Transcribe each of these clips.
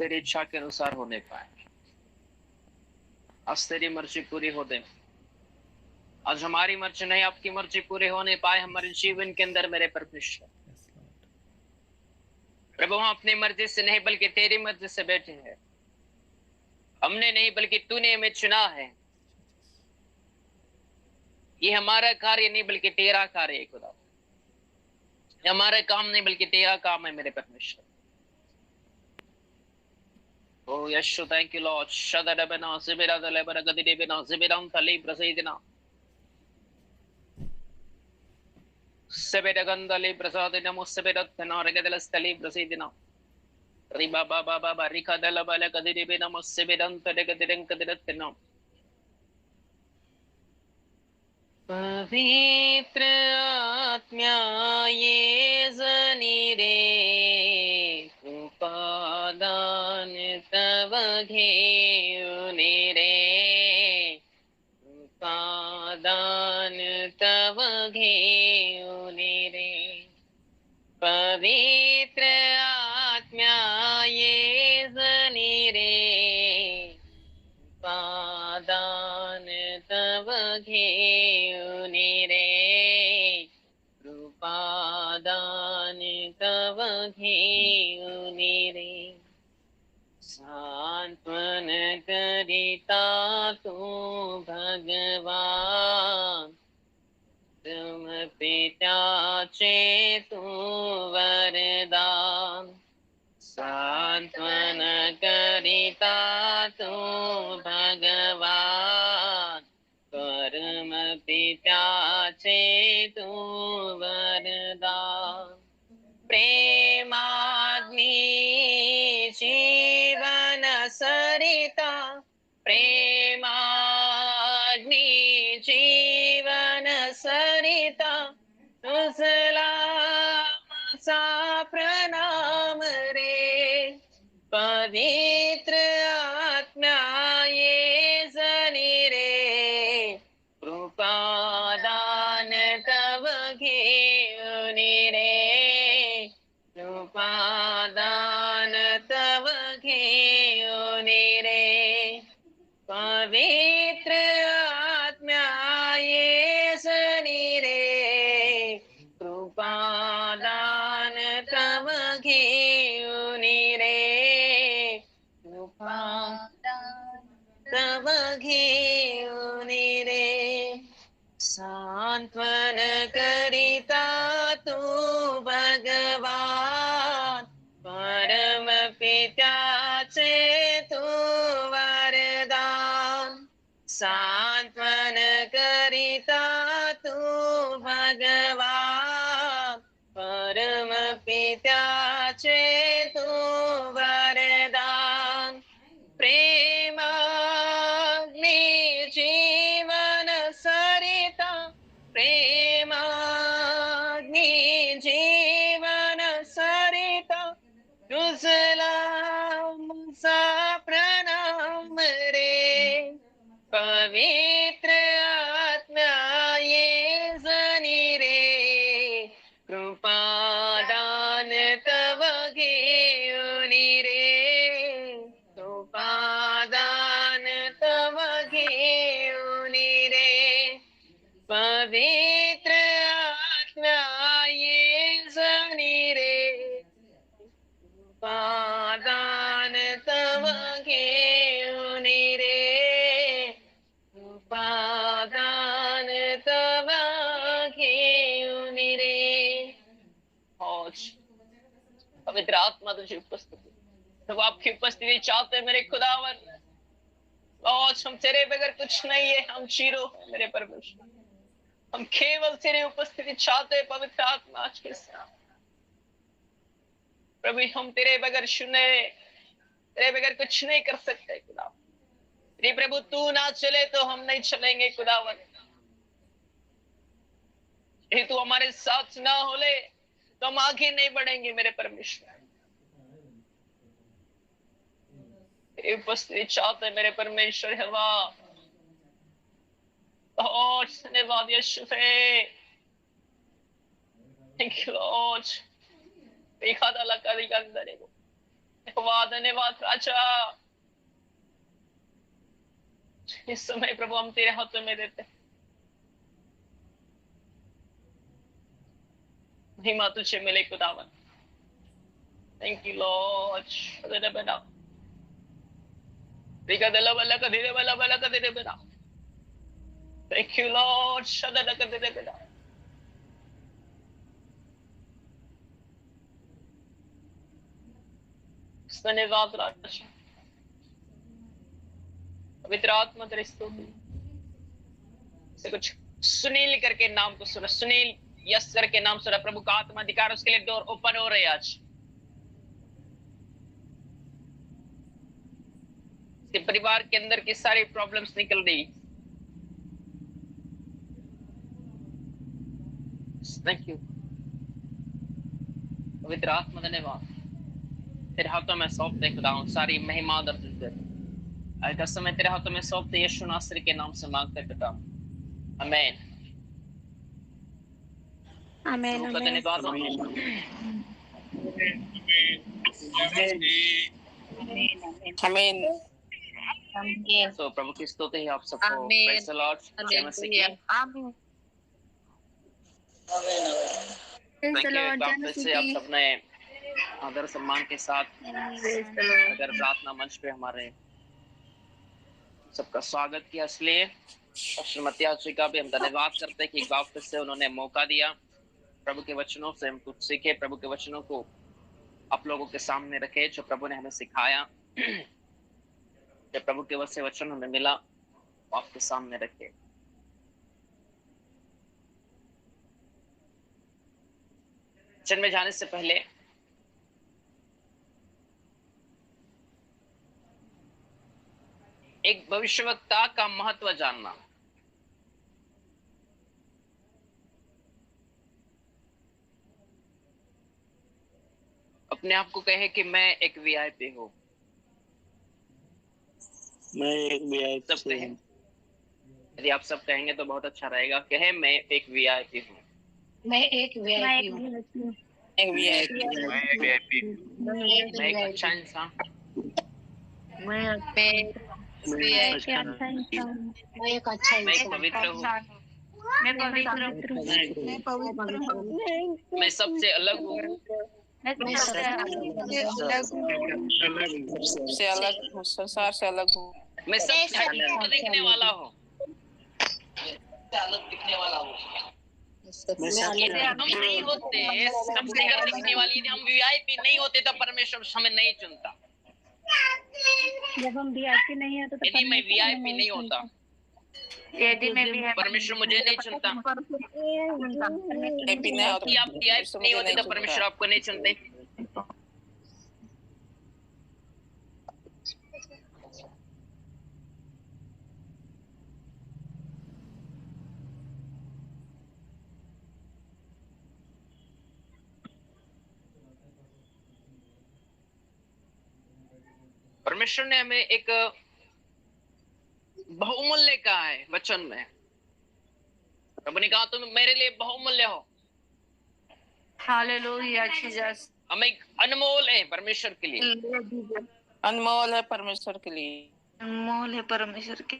तेरी इच्छा के अनुसार होने पाए। आज तेरी मर्जी पूरी हो दे। आज हमारी मर्जी नहीं, आपकी मर्जी पूरी होने पाए हमारे जीवन के अंदर मेरे परमेश्वर। प्रभु हम अपनी मर्जी से नहीं बल्कि तेरी मर्जी से बैठे हैं। हमने नहीं बल्कि तूने हमें चुना है। ये हमारा कार्य नहीं बल्कि तेरा कार्य है खुदा। ये हमारा काम नहीं बल्कि तेरा काम है मेरे परमेश्वर। Oh Yeshua, thank you Lord. Shadadabana Zibira the Lebara Gadidibina Zibiran Tali Brasidina Sebedagandali Brasadina Musabedat Regadelas Tali Brasidina Riba Baba Baba Rika de la Bala Gadidibina Musabedan Tadegadidan Kadidatina पवित्र आत्मा ये जनीरे उपादान तव घेऊने रे उपादान तव घेऊने रे पवित्र आत्मा ये जनीरे उपादान तव घेऊने रे रूपादान तव घेऊने रे सांत्वन करिता तू भगवान तुम पित्याचे तू वरदान सांत्वन करिता तू भगवान परम पित्याचे तू वरदान प्रेमाग्नि जीवन सरिता प्रेमाग्नि जीवन सरिता तुझला सा प्रणाम रे पवित्र आत्मा ये जनी रे कृपादान तव घेऊने रे कृपादान तव घेऊने रे पवित्र आत्मा ये जनी रे कृपादान तव घेऊने रे कृपादान तव घेऊने रे सांत्वन करिता तू भगवान परम पित्याचे तू वरदान सांत्वन करिता तू भगवान परम पित्याचे तू वरदान प्रेमाग्नि जीवन सरिता प्रेमाग्नि जीवन सरिता तुझला सा प्रणाम रे पवित्र आत्मा ये जनी रे कृपादान तव घेऊने रे कृपादान तव घेऊने रे पवित्र आत्मा ये जनी रे कृपादान तव घेऊने रे कृपादान तव घेऊने रे पवित्र आत्मा तुझी उपस्थिति तो आपकी उपस्थिति चाहते मेरे खुदावन आज हम तेरे बगैर कुछ नहीं है हम जीरो है मेरे परमेश्वर हम केवल तेरी उपस्थिति चाहते पवित्र आत्मा आज के साथ प्रभु हम तेरे बगैर सुने तेरे बगैर कुछ नहीं कर सकते खुदा तेरी प्रभु तू ना चले तो हम नहीं चलेंगे खुदावन यदि तू हमारे साथ ना होले तो हम आगे नहीं बढ़ेंगे मेरे परमेश्वर उपस्थिति चाहते मेरे परमेश्वर हवा और धन्यवाद यीशु थैंक यू लॉर्ड बेखादा लगा अंदर है यहोवा धन्यवाद राजा। इस समय प्रभु हम तेरे हाथों में देते हैं। महिमा तुझे मिले खुदावन। Thank you Lord. Thank you Lord. धन्यवाद राजा। पवित्र आत्मा तेरी स्तुति। से कुछ सुनील करके नाम को सुना, सुनील यस करके नाम सुना। प्रभु का आत्मा अधिकार, उसके लिए डोर ओपन हो रही है आज। इसके परिवार के अंदर की सारी प्रॉब्लम्स निकल रही। थैंक यू पवित्र आत्मा, धन्यवाद। तेरे हाथों में सौंपते खुदा हूं सारी महिमा और तुझे। आज का समय तेरे हाथों में सौंपते यीशु नासरी के नाम से मांगते पिता, आमीन। आमीन। धन्यवाद। आमीन। तो प्रभु की स्तुति है आप सबको। Praise the Lord. जय मसीह की। आमीन। Thank you. एक बार फिर से आप सबने आदर सम्मान के साथ अगर प्रार्थना मंच पे हमारे सबका स्वागत किया, इसलिए श्रीमती जी का भी हम धन्यवाद करते हैं कि एक बार फिर से उन्होंने मौका दिया। प्रभु के वचनों से हम कुछ सीखे, प्रभु के वचनों को आप लोगों के सामने रखे जो प्रभु ने हमें सिखाया। जो प्रभु के वचन हमें मिला आपके सामने रखे। वचन में जाने से पहले एक भविष्यवक्ता का महत्व जानना। अपने आप को कहे कि मैं एक वीआईपी हूं। मैं एक वीआईपी सब कहें। यदि आप सब कहेंगे तो बहुत अच्छा रहेगा। कहे मैं एक वीआईपी हूं। मैं एक वीआईपी हूं। एक वीआईपी मैं एक अच्छा इंसान। मैं एक अच्छा मैं एक इंसान। पवित्र हूँ। मैं पवित्र हूं। मैं सबसे अलग हूँ। मैं सबसे अलग हूँ, संसार से अलग हूँ। मैं सबसे अलग दिखने वाला हूँ। अलग दिखने वाला हूँ। यदि हम नहीं होते सबसे अलग दिखने वाली, यदि हम वीआईपी नहीं होते तो परमेश्वर हमें नहीं चुनता। जब हम वीआईपी नहीं है तो यदि मैं वीआईपी नहीं होता, यदि मैं भी परमेश्वर मुझे नहीं चुनता। यदि आप वीआईपी नहीं होते तो परमेश्वर आपको नहीं चुनते। परमेश्वर ने हमें एक बहुमूल्य कहा है वचन में। प्रभु ने कहा तुम मेरे लिए बहुमूल्य हो। Hallelujah Jesus. हम एक अनमोल है परमेश्वर के लिए। अनमोल है परमेश्वर के लिए। अनमोल है परमेश्वर के।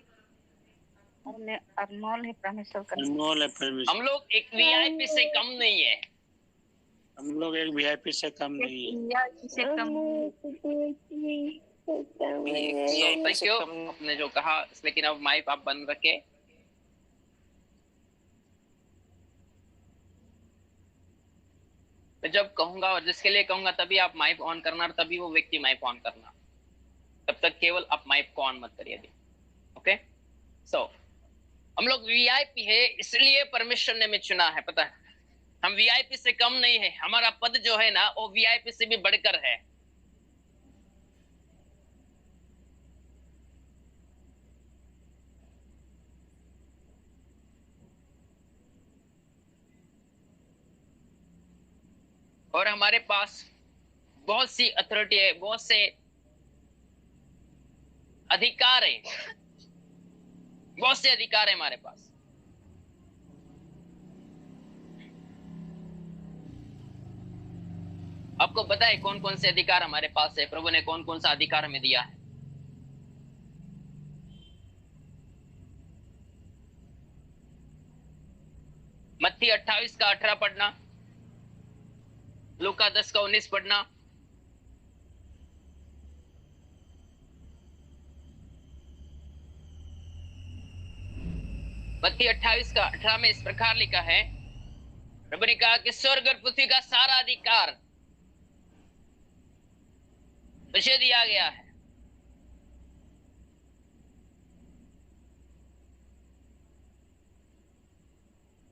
अनमोल है परमेश्वर का। अनमोल है परमेश्वर। हम लोग एक वीआईपी से कम नहीं है। हम लोग एक वीआईपी से कम नहीं है। थैंक यू आपने जो कहा। लेकिन अब माइक आप बंद रखे। मैं जब कहूंगा और जिसके लिए कहूंगा तभी आप माइक ऑन करना और तभी वो व्यक्ति माइक ऑन करना। तब तक केवल आप माइक को ऑन मत करिए। ओके। सो हम लोग वीआईपी है इसलिए परमेश्वर ने हमें चुना है। पता है हम वीआईपी से कम नहीं है। हमारा पद जो है ना वो वीआईपी से भी बढ़कर है। और हमारे पास बहुत सी अथॉरिटी है, बहुत से अधिकार है, बहुत से अधिकार है हमारे पास। आपको पता है कौन कौन से अधिकार हमारे पास है? प्रभु ने कौन कौन सा अधिकार हमें दिया है? मत्ती 28 का 18 पढ़ना, लूका 10 का 19 पढ़ना। मत्ती 28 का 18 में इस प्रकार लिखा है, प्रभु ने कहा कि स्वर्ग और पृथ्वी का सारा अधिकार मुझे दिया गया है।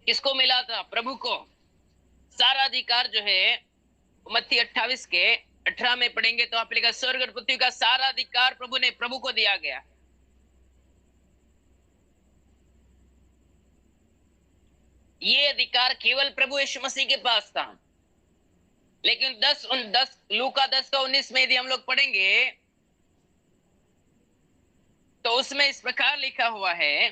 किसको मिला था? प्रभु को। सारा अधिकार जो है मत्ती 28 के 18 में पढ़ेंगे तो आप लिखा, स्वर्ग और पृथ्वी का सारा अधिकार प्रभु को दिया गया। ये अधिकार केवल प्रभु यीशु मसीह के पास था। लेकिन 10 लूका 10 का 19 में यदि हम लोग पढ़ेंगे तो उसमें इस प्रकार लिखा हुआ है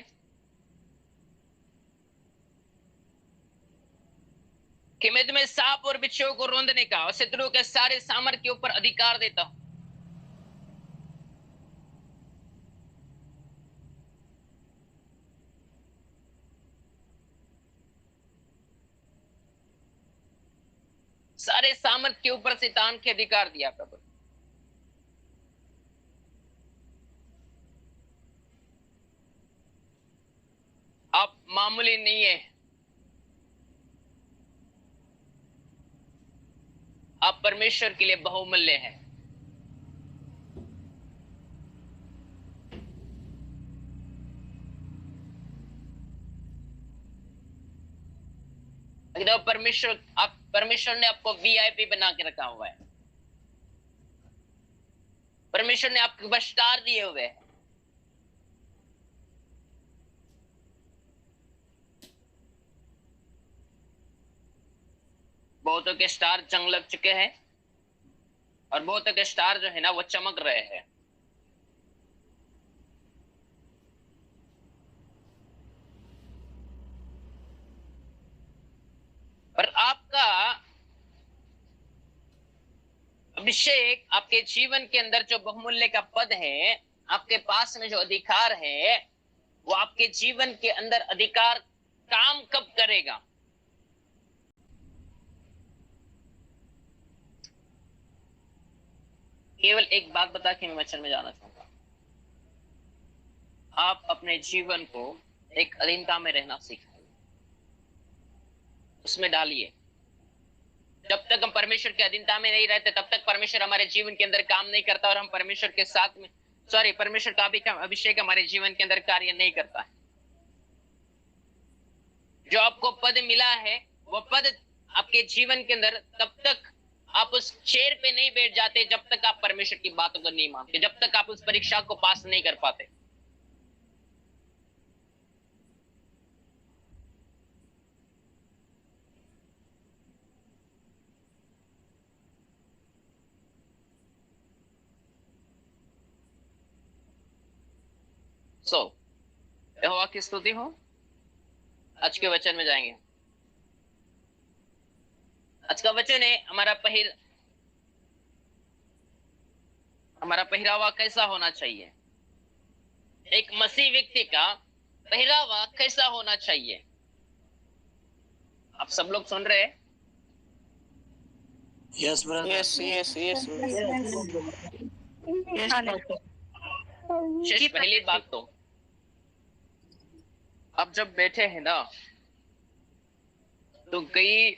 कि मैं तुम्हें सांप और बिच्छुओं को रौंदने का और शत्रुओं के सारे सामर्थ के ऊपर अधिकार देता हूं। सारे सामर्थ के ऊपर शैतान के अधिकार दिया प्रभु। आप मामूली नहीं है, आप परमेश्वर के लिए बहुमूल्य हैं। परमेश्वर ने आपको वीआईपी बना के रखा हुआ है। परमेश्वर ने आपके पास स्टार दिए हुए हैं। बहुतों के स्टार जंग लग चुके हैं और बहुतों के स्टार जो है ना वो चमक रहे हैं। पर आपका अभिषेक, आपके जीवन के अंदर जो बहुमूल्य का पद है, आपके पास में जो अधिकार है, वो आपके जीवन के अंदर अधिकार काम कब करेगा? केवल एक बात बता के मैं वचन में जाना चाहूंगा। आप अपने जीवन को एक अधीनता में रहना सीखें, उसमें डालिए। जब तक हम परमेश्वर के अधीनता में नहीं रहते तब तक परमेश्वर हमारे जीवन के अंदर काम नहीं करता और हम परमेश्वर के साथ में परमेश्वर का अभिषेक हमारे जीवन के अंदर कार्य नहीं करता है। जो आपको पद मिला है वो पद आपके जीवन के अंदर, तब तक आप उस चेयर पे नहीं बैठ जाते जब तक आप परमेश्वर की बातों को नहीं मानते, जब तक आप उस परीक्षा को पास नहीं कर पाते। यहोवा की स्तुति हो। आज के वचन में जाएंगे। आज का वचन है हमारा पहरावा कैसा होना चाहिए। एक मसीह व्यक्ति का पहरावा कैसा होना चाहिए। आप सब लोग सुन रहे हैं? Yes brother. Yes yes yes पहली बात तो अब जब बैठे हैं ना तो कई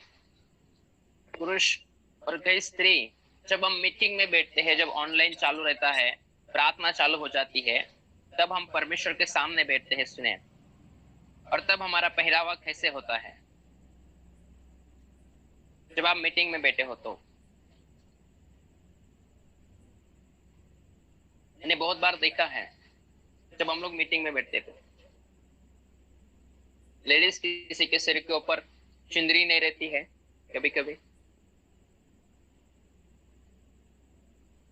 पुरुष और कई स्त्री जब हम मीटिंग में बैठते हैं, जब ऑनलाइन चालू रहता है, प्रार्थना चालू हो जाती है, तब हम परमेश्वर के सामने बैठते हैं सुने। और तब हमारा पहरावा कैसे होता है? जब आप मीटिंग में बैठे हो तो मैंने बहुत बार देखा है, जब हम लोग मीटिंग में बैठते थे, लेडीज किसी के सिर के ऊपर चुंदरी नहीं रहती है, कभी कभी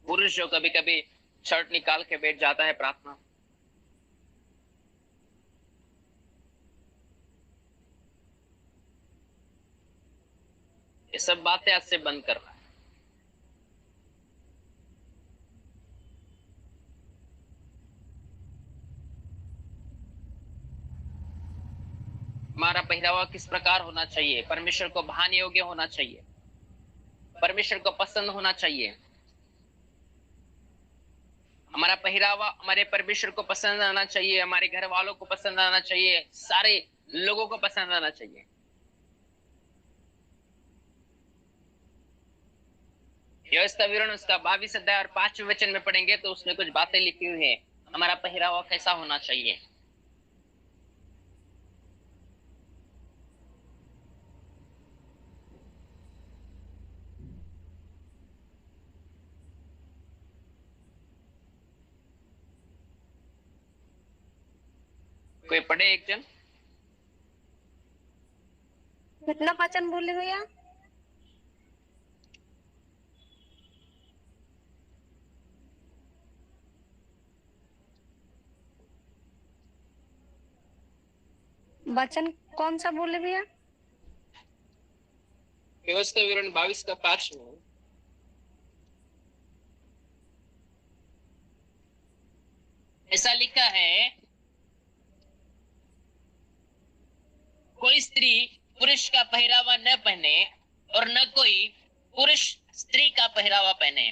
पुरुष जो कभी कभी शर्ट निकाल के बैठ जाता है प्रार्थना। ये सब बातें आज से बंद करना है। पहरावा किस प्रकार होना चाहिए, परमेश्वर को भान योग्य होना चाहिए, परमेश्वर को पसंद होना चाहिए। हमारा पहरावा हमारे परमेश्वर को पसंद आना चाहिए, हमारे घर वालों को पसंद आना चाहिए, सारे लोगों को पसंद आना चाहिए। व्यवस्था विवरण उसका 22 अध्याय और 5वें वचन में पढ़ेंगे तो उसमें कुछ बातें लिखी हुई है, हमारा पहरावा कैसा होना चाहिए। कोई पढ़े एक जन। कितना वचन बोले भैया? वचन कौन सा बोले भैया? व्यवस्था विवरण 22 का 5 में ऐसा लिखा है, कोई स्त्री पुरुष का पहरावा न पहने और न कोई पुरुष स्त्री का पहरावा पहने,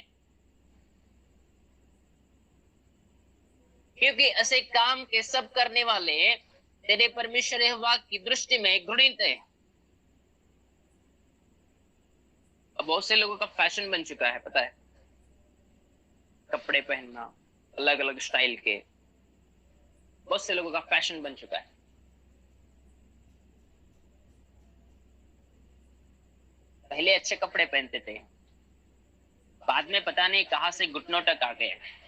क्योंकि ऐसे काम के सब करने वाले तेरे परमेश्वर यहोवा की दृष्टि में घृणित है। अब बहुत से लोगों का फैशन बन चुका है, पता है, कपड़े पहनना अलग अलग स्टाइल के, बहुत से लोगों का फैशन बन चुका है। पहले अच्छे कपड़े पहनते थे, बाद में पता नहीं कहां से घुटनों तक आ गए।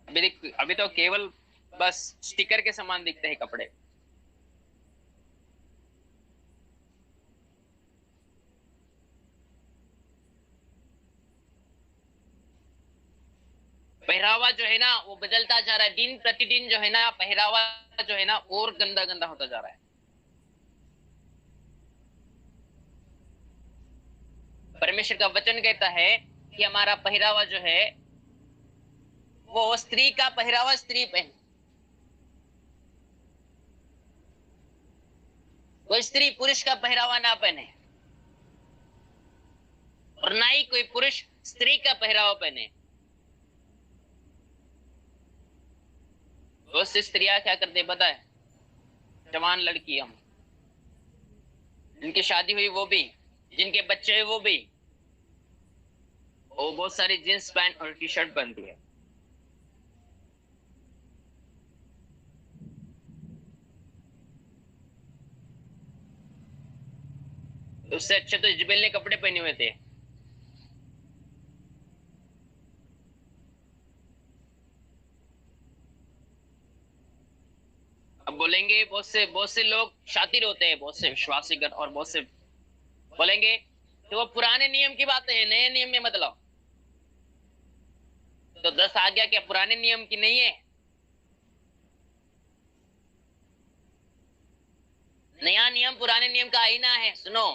अभी तो केवल बस स्टिकर के समान दिखते हैं कपड़े। पहरावा जो है ना वो बदलता जा रहा है, दिन प्रतिदिन जो है ना पहरावा जो है ना और गंदा गंदा होता जा रहा है। परमेश्वर का वचन कहता है कि हमारा पहरावा जो है वो स्त्री का पहरावा स्त्री पहने, कोई स्त्री पुरुष का पहरावा ना पहने और ना ही कोई पुरुष स्त्री का पहरावा पहने। बहुत सी स्त्रियां क्या करते पता है, जवान लड़की, हम जिनकी शादी हुई वो भी, जिनके बच्चे हुए वो भी, वो बहुत सारी जींस पैंट और टी शर्ट पहनती है। उससे अच्छे तो इजबेल ने कपड़े पहने हुए थे। अब बोलेंगे बहुत से लोग शातिर होते हैं, बहुत से विश्वासीगण, और बहुत से बोलेंगे तो वो पुराने नियम की बात है, नए नियम में मतलब तो 10 आज्ञा क्या पुराने नियम की नहीं है? नया नियम पुराने नियम का आईना है। सुनो,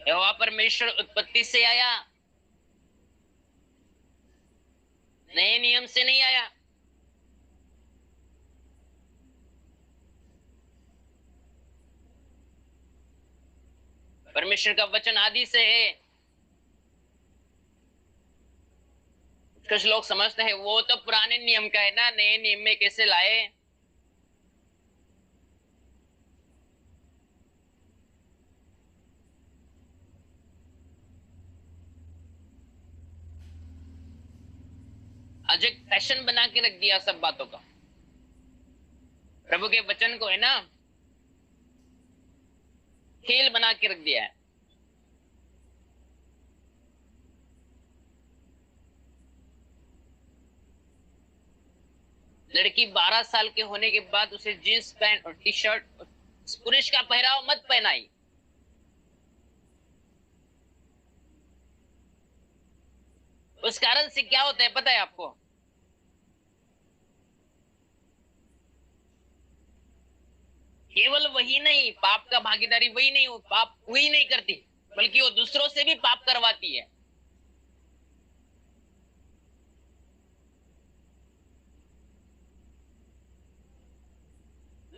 यहोवा परमेश्वर उत्पत्ति से आया, नए नियम से नहीं आया। परमेश्वर का वचन आदि से है। कुछ लोग समझते हैं वो तो पुराने नियम का है ना, नए नियम में कैसे लाए? आज एक फैशन बना के रख दिया सब बातों का। प्रभु के वचन को है ना खेल बना के रख दिया है। लड़की 12 साल के होने के बाद उसे जींस पैंट और टी शर्ट, पुरुष का पहरावा मत पहनाई। उस कारण से क्या होता है पता है आपको? केवल वही नहीं, पाप का भागीदारी वही नहीं, वो पाप वही नहीं करती बल्कि वो दूसरों से भी पाप करवाती है।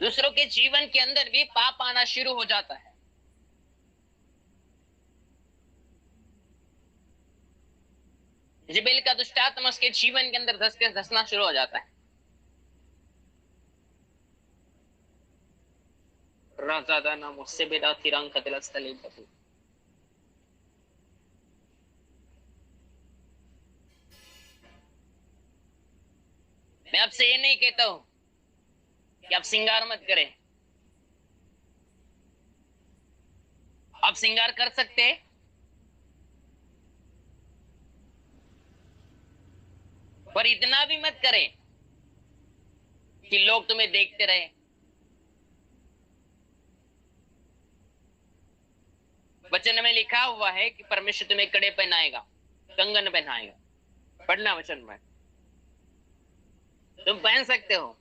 दूसरों के जीवन के अंदर भी पाप आना शुरू हो जाता है। जिबेल का दुष्ट आत्मा उसके जीवन के अंदर धसना शुरू हो जाता है। राजा नाम उससे बेदा तिरंग कतलस्थले बतू। मैं आपसे ये नहीं कहता हूं कि आप श्रृंगार मत करें। आप श्रृंगार कर सकते हैं, पर इतना भी मत करें कि लोग तुम्हें देखते रहे। वचन में लिखा हुआ है कि परमेश्वर तुम्हें कड़े पहनाएगा, कंगन पहनाएगा। पढ़ना वचन में, तुम पहन सकते हो।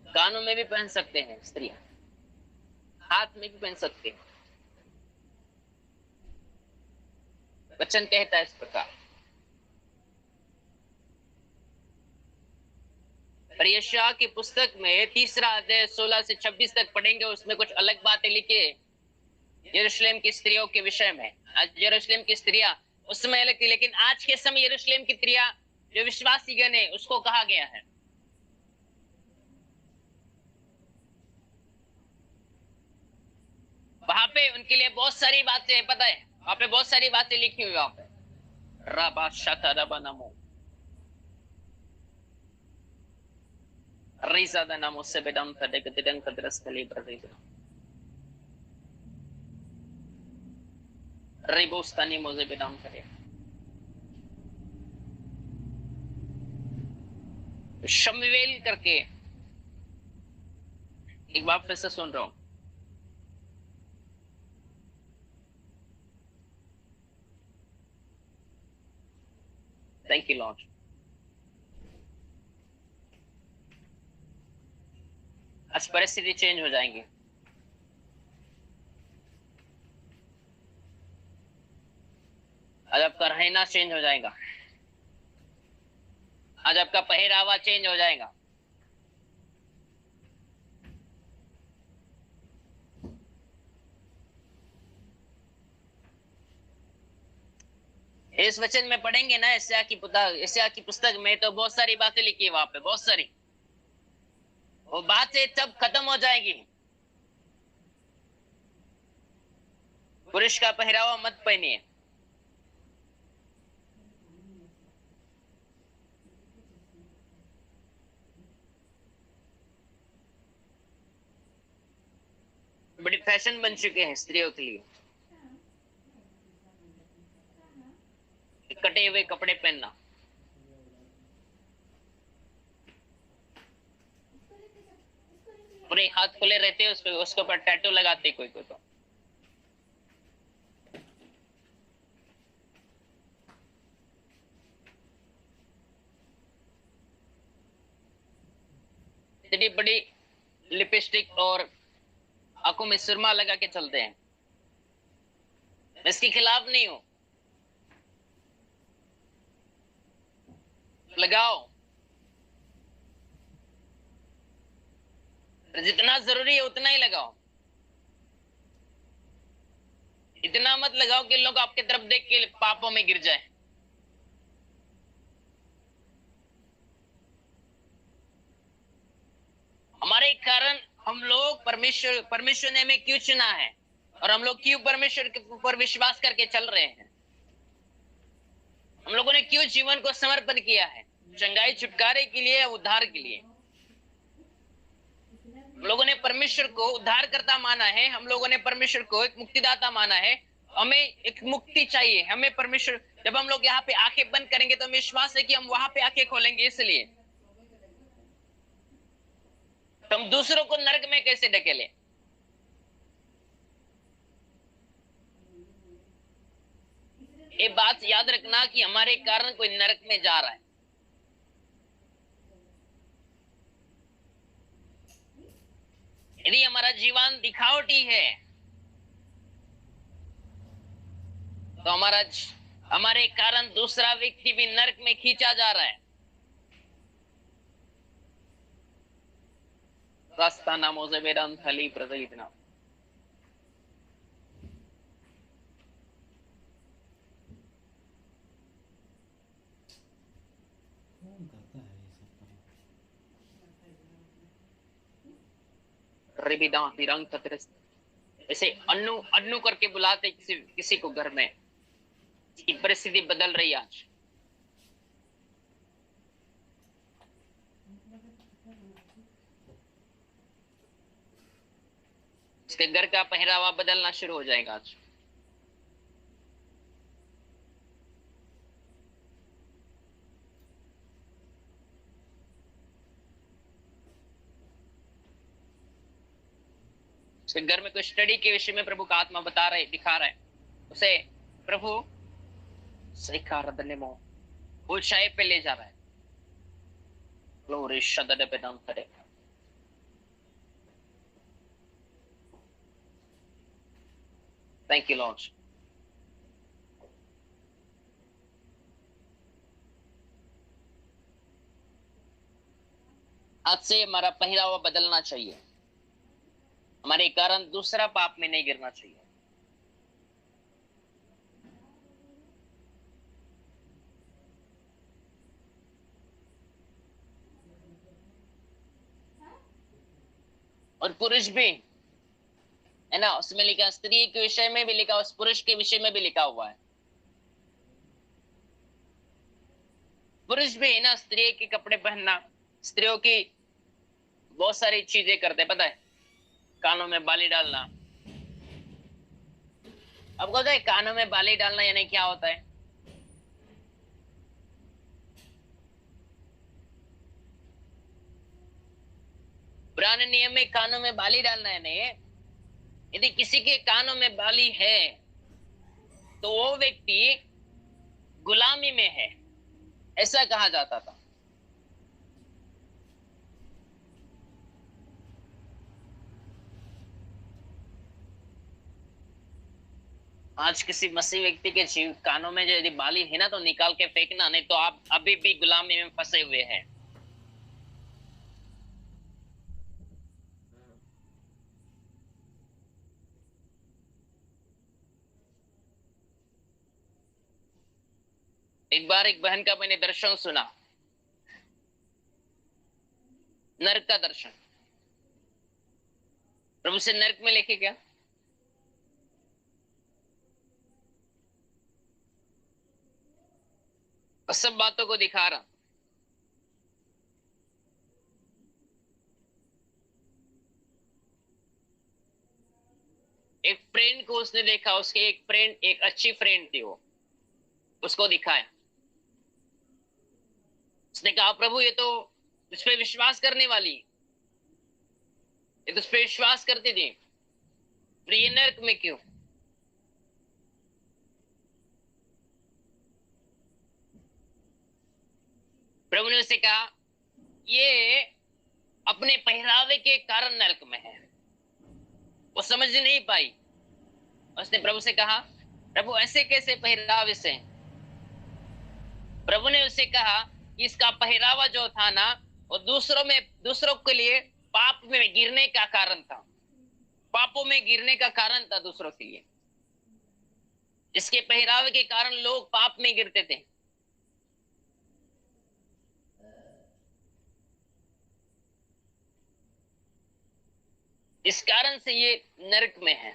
कानों में भी पहन सकते हैं स्त्रियां, हाथ में भी पहन सकते हैं। वचन कहता है इस प्रकार। पर यशायाह की पुस्तक में 3 अध्याय 16 से 26 तक पढ़ेंगे, उसमें कुछ अलग बातें लिखी है यरूशलेम की स्त्रियों के विषय में। आज यरूशलेम की स्त्रियां उस समय अलग थी, लेकिन आज के समय यरूशलेम की स्त्रियां जो विश्वासी गण है उसको कहा गया है। वहां पे उनके लिए बहुत सारी बातें, पता है वहां पे बहुत सारी बातें लिखी हुई। वहां पे रबा शता रबा नमो रिज़ादा नमो से बेदम तदेक तिदंग कदरस कली ब्रदिदा रिबोस्तानी मोजे बेदम करे। शम्वेल करके एक बार फिर से सुन रहा हूं। Thank you Lord. आज परिस्थिति चेंज हो जाएंगी। आज आपका रहना चेंज हो जाएगा। आज आपका पहरावा चेंज हो जाएगा। इस वचन में पढ़ेंगे ना यशायाह की पुस्तक में, तो बहुत सारी बातें लिखी है वहां पे, बहुत सारी। वो बातें तब खत्म हो जाएगी। पुरुष का पहरावा मत पहनिए। बड़ी फैशन बन चुके हैं स्त्रियों के लिए कटे हुए कपड़े पहनना। पूरे हाथ खुले रहते हैं, उसके ऊपर टैटू लगाते कोई कोई तो। इतनी बड़ी लिपस्टिक और आंखों में सुरमा लगा के चलते हैं। मैं इसके खिलाफ नहीं हूं, लगाओ, जितना जरूरी है उतना ही लगाओ। इतना मत लगाओ कि लोग आपके तरफ देख के पापों में गिर जाए। हमारे कारण हम लोग परमेश्वर ने हमें क्यों चुना है, और हम लोग क्यों परमेश्वर के ऊपर विश्वास करके चल रहे हैं। हम लोगों ने क्यों जीवन को समर्पण किया है, चंगाई छुटकारे के लिए, उद्धार के लिए। हम लोगों ने परमेश्वर को उद्धारकर्ता माना है, हम लोगों ने परमेश्वर को एक मुक्तिदाता माना है। हमें एक मुक्ति चाहिए। हमें परमेश्वर, जब हम लोग यहाँ पे आंखें बंद करेंगे तो हमें विश्वास है कि हम वहां पे आंखें खोलेंगे। इसलिए तो हम दूसरों को नरक में कैसे ढकेले। ये बात याद रखना कि हमारे कारण कोई नरक में जा रहा है। यदि हमारा जीवन दिखावटी है, तो हमारे कारण दूसरा व्यक्ति भी नरक में खींचा जा रहा है। रास्ता नामों से वेदांत खली प्रदलितना। ऐसे अन्नू अन्नू करके बुलाते किसी को घर में। इसकी परिस्थिति बदल रही है आज। इसके घर का पहरावा बदलना शुरू हो जाएगा आज। उसके घर में कोई स्टडी के विषय में प्रभु का आत्मा दिखा रहा है उसे। प्रभु सही ऊंचाई पे ले जा रहा है। ग्लोरी शब्द पे नाम करे। Thank you Lord. आज से हमारा पहरावा बदलना चाहिए। हमारे कारण दूसरा पाप में नहीं गिरना चाहिए। और पुरुष भी है ना, उसमें लिखा, स्त्री के विषय में भी लिखा, उस पुरुष के विषय में भी लिखा हुआ है। पुरुष भी है ना, स्त्री के कपड़े पहनना, स्त्रियों की बहुत सारी चीजें करते हैं, पता है, कानों में बाली डालना। अब पता है कानों में बाली डालना यानी क्या होता है? पुराने नियम में कानों में बाली डालना है नहीं। यदि किसी के कानों में बाली है तो वो व्यक्ति गुलामी में है, ऐसा कहा जाता था। आज किसी मसीह व्यक्ति के जीव कानों में यदि बाली है ना तो निकाल के फेंकना, नहीं तो आप अभी भी गुलामी में फंसे हुए हैं। एक बार एक बहन का मैंने दर्शन सुना, नरक का दर्शन। प्रभु से नरक में लेके गया। सब बातों को दिखा रहा। एक फ्रेंड को उसने देखा, उसके एक फ्रेंड, एक अच्छी फ्रेंड थी, वो उसको दिखाया। उसने कहा, प्रभु ये तो तुझ पे विश्वास करने वाली, ये तुझ पे विश्वास करती थी, फिर ये नरक में क्यों? प्रभु ने उसे कहा, ये अपने पहरावे के कारण नरक में है। वो समझ नहीं पाई। उसने प्रभु से कहा, प्रभु ऐसे कैसे पहरावे से? प्रभु ने उसे कहा कि इसका पहरावा जो था ना, वो दूसरों के लिए पाप में गिरने का कारण था। पापों में गिरने का कारण था दूसरों के लिए। इसके पहरावे के कारण लोग पाप में गिरते थे। इस कारण से ये नरक में है।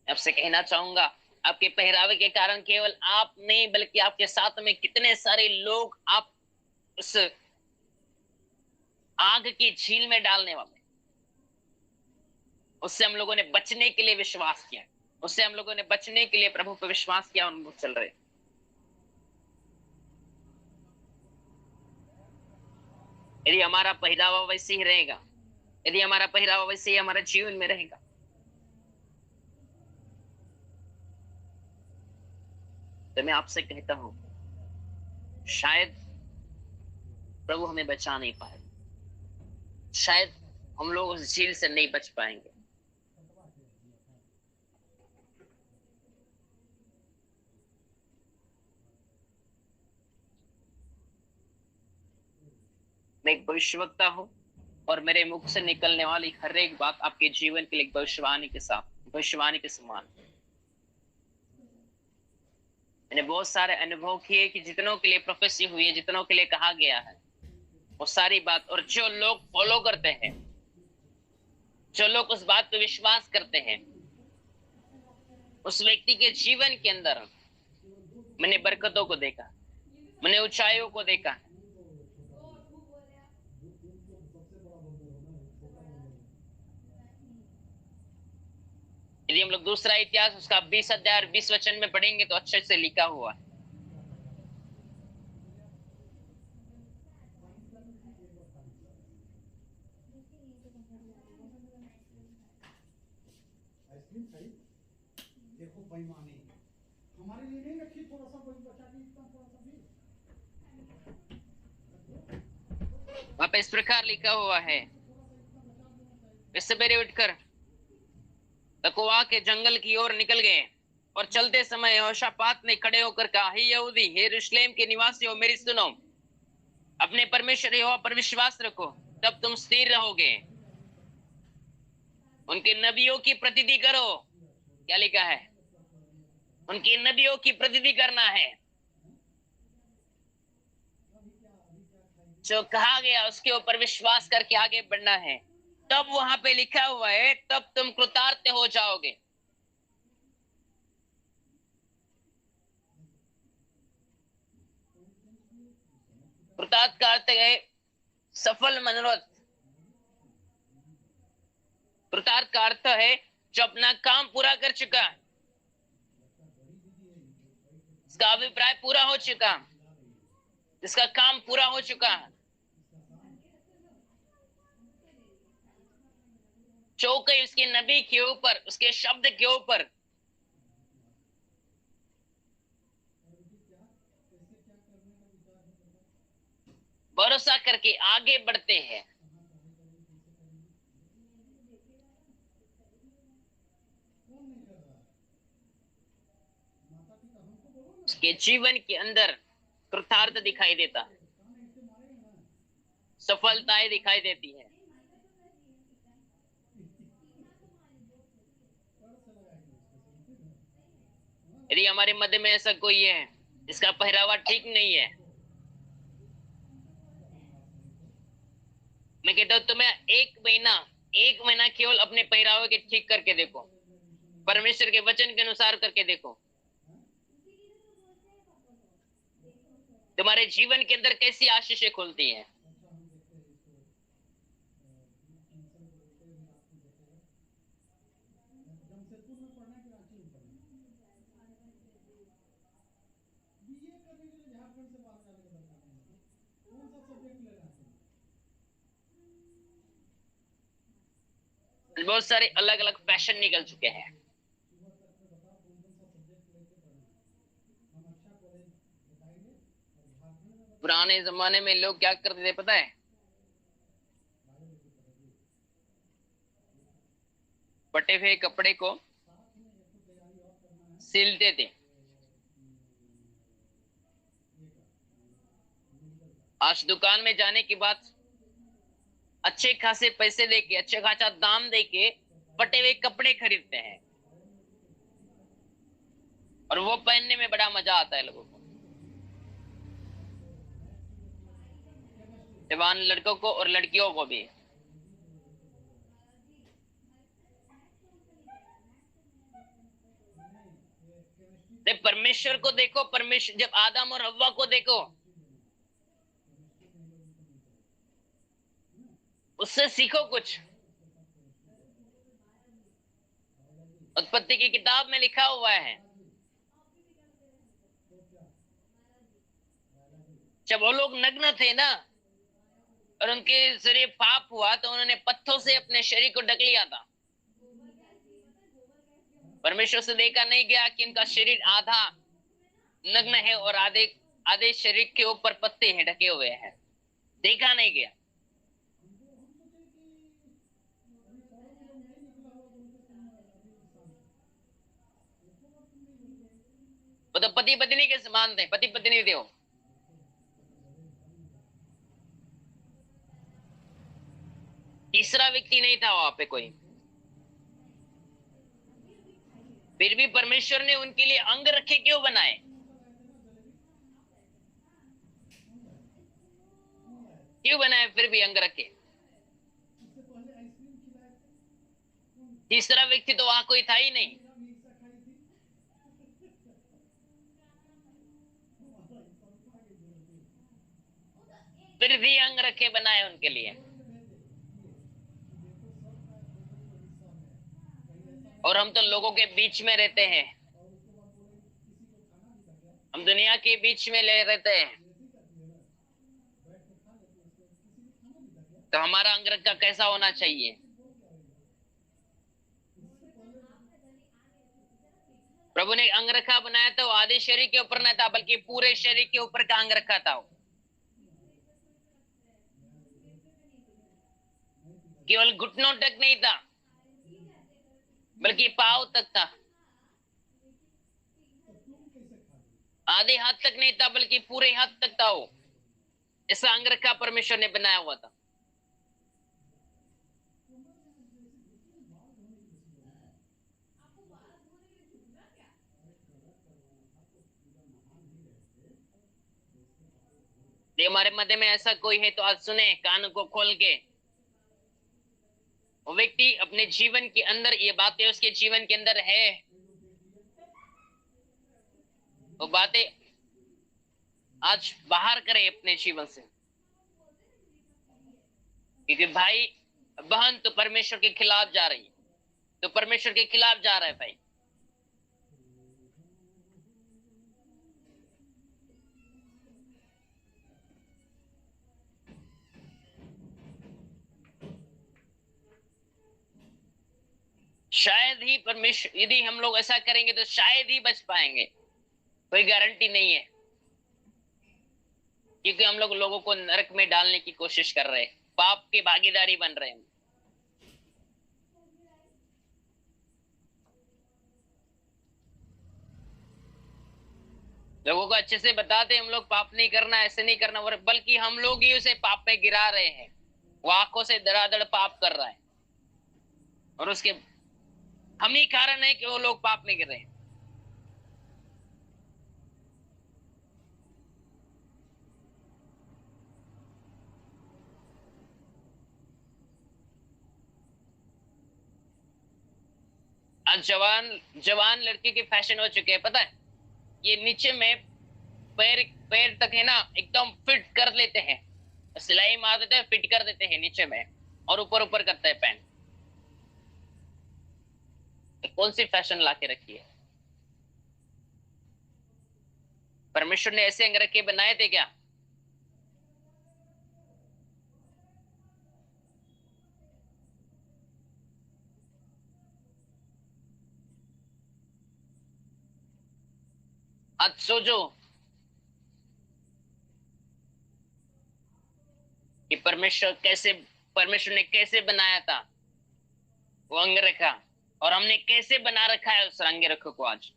आपसे कहना चाहूंगा, आपके पहरावे के कारण केवल आप नहीं बल्कि आपके साथ में कितने सारे लोग आप उस आग की झील में डालने वाले। उससे हम लोगों ने बचने के लिए विश्वास किया, उससे हम लोगों ने बचने के लिए प्रभु पर विश्वास किया और हम लोग चल रहे। यदि हमारा पहरावा वैसे ही रहेगा, यदि हमारा पहरावा वैसे ही हमारे जीवन में रहेगा, तो मैं आपसे कहता हूं, शायद प्रभु हमें बचा नहीं पाए, शायद हम लोग उस झील से नहीं बच पाएंगे। मैं एक भविष्यवक्ता हूँ और मेरे मुख से निकलने वाली हर एक बात आपके जीवन के लिए एक भविष्यवाणी के साथ, भविष्यवाणी के समान। मैंने बहुत सारे अनुभव किए कि जितनों के लिए प्रोफेसी हुई है, जितनों के लिए कहा गया है, वो सारी बात, और जो लोग फॉलो करते हैं, जो लोग उस बात पे विश्वास करते हैं, उस व्यक्ति के जीवन के अंदर मैंने बरकतों को देखा, मैंने ऊंचाइयों को देखा। यदि हम लोग दूसरा इतिहास उसका 20 अध्याय और 20 वचन में पढ़ेंगे तो अच्छे से लिखा हुआ है। देखो बेईमानी हमारे लिए नहीं रखी, थोड़ा सा बचा के इतना थोड़ा सा भी। वहां पे इस प्रकार लिखा हुआ है, इस सवेरे उठकर तकोवा के जंगल की ओर निकल गए और चलते समय यहोशापात ने खड़े होकर कहा, हे यहूदी, हे यरूशलेम के निवासियों, मेरी सुनो, अपने परमेश्वर यहोवा पर विश्वास रखो, तब तुम स्थिर रहोगे। उनके नबियों की प्रतीति करो। क्या लिखा है? उनकी नबियों की प्रतीति करना है। जो कहा गया उसके ऊपर विश्वास करके आगे बढ़ना है। तब वहां पे लिखा हुआ है, तब तुम कृतार्थ हो जाओगे। कृतार्थ का अर्थ है सफल मनोरथ। कृतार्थ का अर्थ है जो अपना काम पूरा कर चुका, इसका अभिप्राय पूरा हो चुका, जिसका काम पूरा हो चुका। चौकई उसके नबी के ऊपर, उसके शब्द के ऊपर भरोसा करके आगे बढ़ते हैं। उसके जीवन के अंदर कृतार्थ दिखाई देता है, सफलताएं दिखाई देती है। यदि हमारे मध्य में ऐसा कोई है जिसका पहरावा ठीक नहीं है, मैं कहता हूं तुम्हें एक महीना केवल अपने पहरावे के ठीक करके देखो, परमेश्वर के वचन के अनुसार करके देखो, तुम्हारे जीवन के अंदर कैसी आशीषें खुलती हैं। बहुत सारे अलग अलग फैशन निकल चुके हैं। पुराने जमाने में लोग क्या करते थे पता है? फटे हुए कपड़े को सिलते थे। आज दुकान में जाने के बाद अच्छे खासे पैसे देके, अच्छे खासा दाम देके फटे हुए कपड़े खरीदते हैं और वो पहनने में बड़ा मजा आता है लोगों को, जवान लड़कों को और लड़कियों को भी। परमेश्वर को देखो, परमेश्वर जब आदम और हव्वा को देखो, उससे सीखो कुछ। उत्पत्ति की किताब में लिखा हुआ है, जब वो लोग नग्न थे ना और उनके शरीर पाप हुआ तो उन्होंने पत्थरों से अपने शरीर को ढक लिया था। परमेश्वर से देखा नहीं गया कि उनका शरीर आधा नग्न है और आधे शरीर के ऊपर पत्ते हैं, ढके हुए हैं, देखा नहीं गया। वो तो पति पत्नी के समान थे, पति पत्नी थे वो। व्यक्ति नहीं था वहां पे कोई, फिर भी परमेश्वर ने उनके लिए अंग रखे क्यों बनाए? क्यों बनाए फिर भी अंग रखे? तीसरा व्यक्ति तो वहां कोई था ही नहीं। फिर भी अंग रखे बनाए उनके लिए। और हम तो लोगों के बीच में रहते हैं, हम दुनिया के बीच में ले रहते हैं, तो हमारा अंग रखा कैसा होना चाहिए? प्रभु ने अंग रखा बनाया तो आधे शरीर के ऊपर नहीं था, बल्कि पूरे शरीर के ऊपर का अंग रखा था। केवल घुटनों तक नहीं था, बल्कि पांव तक था। आधे हाथ तक नहीं था, बल्कि पूरे हाथ तक था। वो ऐसा अंग रखा परमेश्वर ने बनाया हुआ था। ये हमारे मध्य में ऐसा कोई है तो आज सुने कान को खोल के। वो व्यक्ति अपने जीवन के अंदर ये बातें उसके जीवन के अंदर है, वो बातें आज बाहर करे अपने जीवन से। क्योंकि भाई बहन तो परमेश्वर के खिलाफ जा रही है, तो परमेश्वर के खिलाफ जा रहा है भाई। शायद ही परमेश्वर, यदि हम लोग ऐसा करेंगे तो शायद ही बच पाएंगे, कोई गारंटी नहीं है। क्योंकि हम लोग लोगों को नरक में डालने की कोशिश कर रहे हैं, पाप की भागीदारी बन रहे हैं। लोगों को अच्छे से बताते हम लोग पाप नहीं करना, ऐसे नहीं करना, बल्कि हम लोग ही उसे पाप में गिरा रहे हैं। वो आंखों से धड़ाधड़ पाप कर रहा है और उसके हम ही कारण है कि वो लोग पाप में गिर रहे हैं। आज जवान लड़के के फैशन हो चुके हैं, पता है? ये नीचे में पैर पैर तक है ना एकदम फिट कर लेते हैं, सिलाई मार देते हैं, फिट कर देते हैं नीचे में, और ऊपर ऊपर करते हैं पैंट। कौन सी फैशन लाके रखी है? परमेश्वर ने ऐसे अंग रखे बनाए थे क्या? आज सोचो कि परमेश्वर ने कैसे बनाया था वो अंग रखा, और हमने कैसे बना रखा है उस अंग रखो को आज।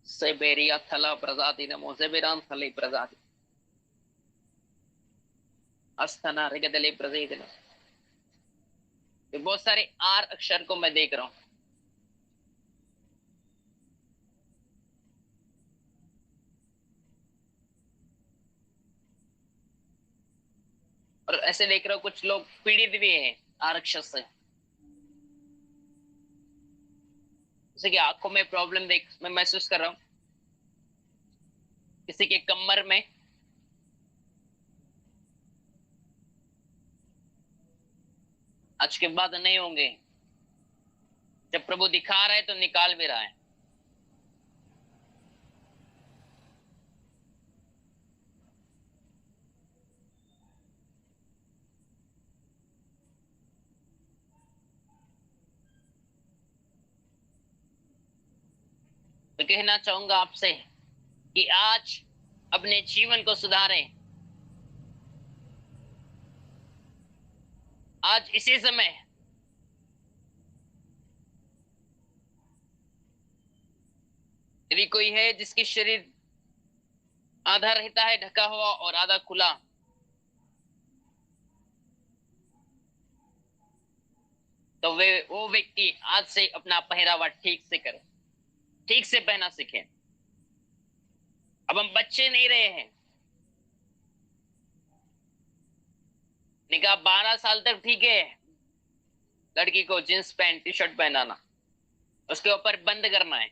सेबेरिया थला प्रजाति नमो सेबेरान थले प्रजाति अस्थना रिगदले प्रजाति। बहुत सारे आर अक्षर को मैं देख रहा हूं। और ऐसे देख रहा हूं कुछ लोग पीड़ित भी हैं आरक्षण से, जैसे कि आंखों में प्रॉब्लम मैं महसूस कर रहा हूं, किसी के कमर में, आज के बाद नहीं होंगे। जब प्रभु दिखा रहा है तो निकाल भी रहा है। तो कहना चाहूंगा आपसे कि आज अपने जीवन को सुधारें, आज इसी समय यदि कोई है जिसकी शरीर आधा रहता है ढका हुआ और आधा खुला, तो वो व्यक्ति आज से अपना पहरावा ठीक से करे, ठीक से पहना सीखे। अब हम बच्चे नहीं रहे हैं। निकाह 12 साल तक ठीक है, लड़की को जींस पैंट टी शर्ट पहनाना, उसके ऊपर बंद करना है।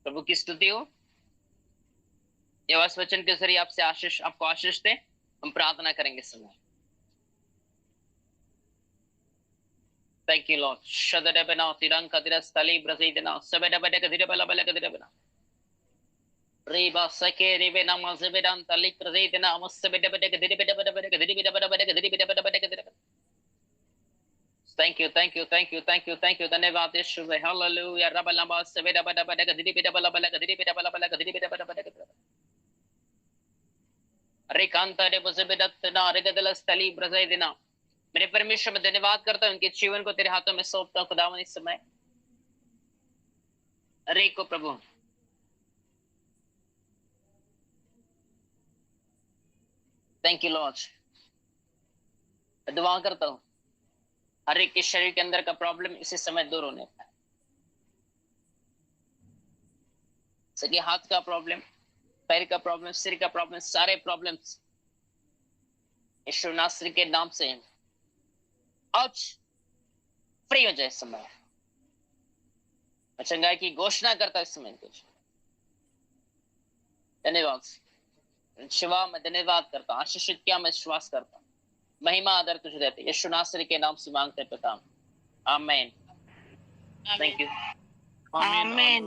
प्रभु की स्तुति हो। ये वचन के जरिए आपसे आशीष, आपको आशीष दे। हम प्रार्थना करेंगे समय। Thank you, Lord. Shadadabana, Tiranka, Dirastali, Brazidina, Sabedabedeka, Dirabalabaleka, Dirabana. Riba, Sake, Rivena, Mazabedan, Talik, Brazidina, Masabedabedeka, Diribedabedeka, Diribedabedeka, Diribedabedeka, Dirabana. Thank you, thank you, thank you, thank you, thank you. धन्यवाद यीशु। Hallelujah. Rabalamba, Sabedabedabedeka, Diribedabalabaleka, Diribedabalabaleka, Diribedabedeka, Dirabana. Rikanta, Rebozabedana, Regadalastali, Brazidina. मेरे परमेश्वर में धन्यवाद करता हूं, उनके जीवन को तेरे हाथों में सौंपता हूं खुदावन इस समय। अरे को प्रभु थैंक यू लॉर्ड। दुआ करता हूं हर एक के शरीर के अंदर का प्रॉब्लम इसी समय दूर होने पाए। सके हाथ का प्रॉब्लम, पैर का प्रॉब्लम, सिर का प्रॉब्लम, सारे प्रॉब्लम्स यीशु नासरी के नाम से आज फ्री हो जाए। समय चंगाई की घोषणा करता है इस समय। धन्यवाद शिवा, मैं धन्यवाद करता हूं। आशीषित किया मैं विश्वास करता हूं। महिमा आदर तुझे देते यीशु नासरी के नाम से मांगते पिता, आमीन। Thank you. आमीन।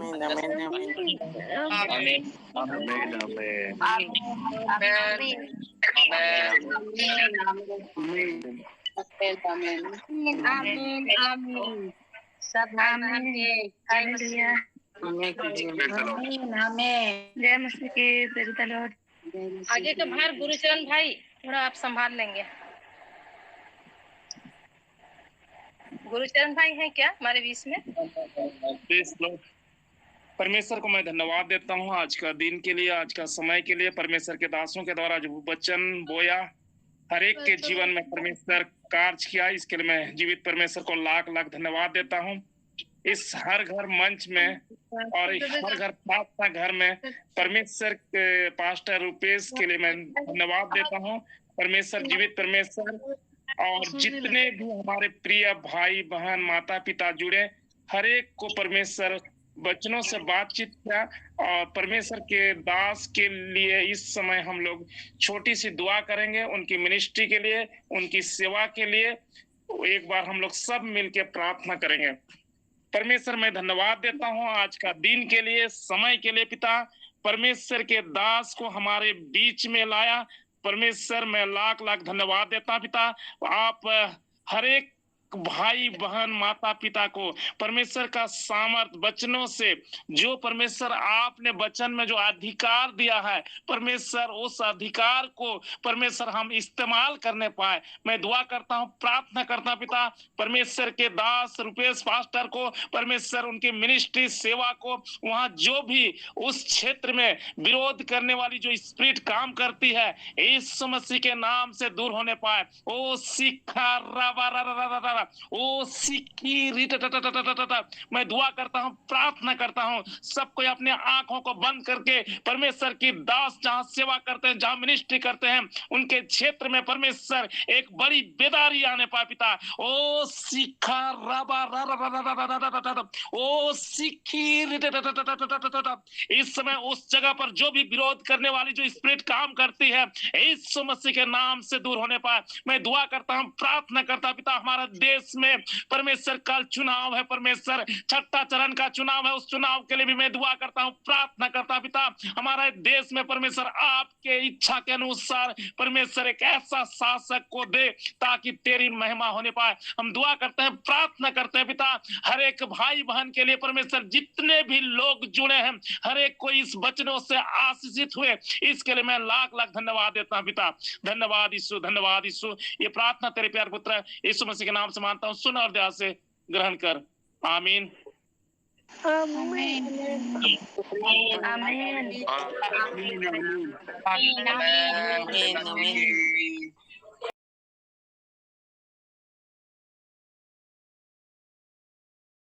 सब जय मसीह के। आगे का भार गुरुचरण भाई थोड़ा आप संभाल लेंगे। गुरुचरण भाई हैं क्या हमारे बीच में? परमेश्वर को मैं धन्यवाद देता हूँ आज का दिन के लिए, आज का समय के लिए। परमेश्वर के दासों के द्वारा जो वचन बोया, हर एक के जीवन में परमेश्वर कार्य किया, इसके लिए मैं जीवित परमेश्वर को लाख लाख धन्यवाद देता हूँ। इस हर घर मंच में और हर घर प्रार्थना घर में परमेश्वर के पास्टर रूपेश के लिए मैं धन्यवाद देता हूँ। परमेश्वर जीवित परमेश्वर, और जितने भी हमारे प्रिय भाई बहन माता पिता जुड़े, हर एक को परमेश्वर वचनों से बातचीत किया। और परमेश्वर के दास के लिए इस समय हम लोग छोटी सी दुआ करेंगे, उनकी मिनिस्ट्री के लिए, उनकी सेवा के लिए। एक बार हम लोग सब मिलके प्रार्थना करेंगे। परमेश्वर मैं धन्यवाद देता हूँ आज का दिन के लिए, समय के लिए। पिता परमेश्वर के दास को हमारे बीच में लाया, परमेश्वर मैं लाख लाख धन्यवाद देता हूं। पिता आप हर एक भाई बहन माता पिता को परमेश्वर का सामर्थ वचनों से, जो परमेश्वर आपने वचन में जो अधिकार दिया है, परमेश्वर उस अधिकार को परमेश्वर हम इस्तेमाल करने पाए। मैं दुआ करता हूं, प्रार्थना करता हूं पिता परमेश्वर के दास रूपेश पास्टर को, परमेश्वर उनकी मिनिस्ट्री सेवा को, वहां जो भी उस क्षेत्र में विरोध करने वाली जो स्पिरिट काम करती है, यीशु मसीह के नाम से दूर होने पाए। ओ सिखा ओ सिक्की मैं दुआ करता हूं, प्रार्थना करता हूं, सबको अपने आंखों को बंद करके परमेश्वर की दास जहां सेवा करते हैं, जहां मिनिस्ट्री करते हैं, उनके क्षेत्र में परमेश्वर एक बड़ी बेदारी आने पाए। पिता ओ सिखा ओ सिक्की इस समय उस जगह पर जो भी विरोध करने वाली जो स्पिरिट काम करती है, यीशु मसीह के नाम से दूर होने पाए। मैं दुआ करता हूं, प्रार्थना करता पिता हमारा देश में परमेश्वर कल चुनाव है परमेश्वर, छठा चरण का चुनाव है, उस चुनाव के लिए भी मैं दुआ करता हूँ, प्रार्थना करता हूं पिता, हमारे देश में परमेश्वर आपके इच्छा के अनुसार परमेश्वर एक ऐसा शासक को दे ताकि तेरी महिमा होने पाए। हम दुआ करते हैं, प्रार्थना करते हैं पिता, हर एक भाई बहन के लिए परमेश्वर, जितने भी लोग जुड़े हैं हर एक को इस वचनों से आशीषित हुए, इसके लिए मैं लाख लाख धन्यवाद देता हूं पिता। धन्यवाद यीशु, धन्यवाद यीशु। ये प्रार्थना तेरे प्यारे पुत्र यीशु मसीह के नाम से मानता हूं, सुन और दया से ग्रहण कर। आमीन। आमीन। आमीन। आमीन।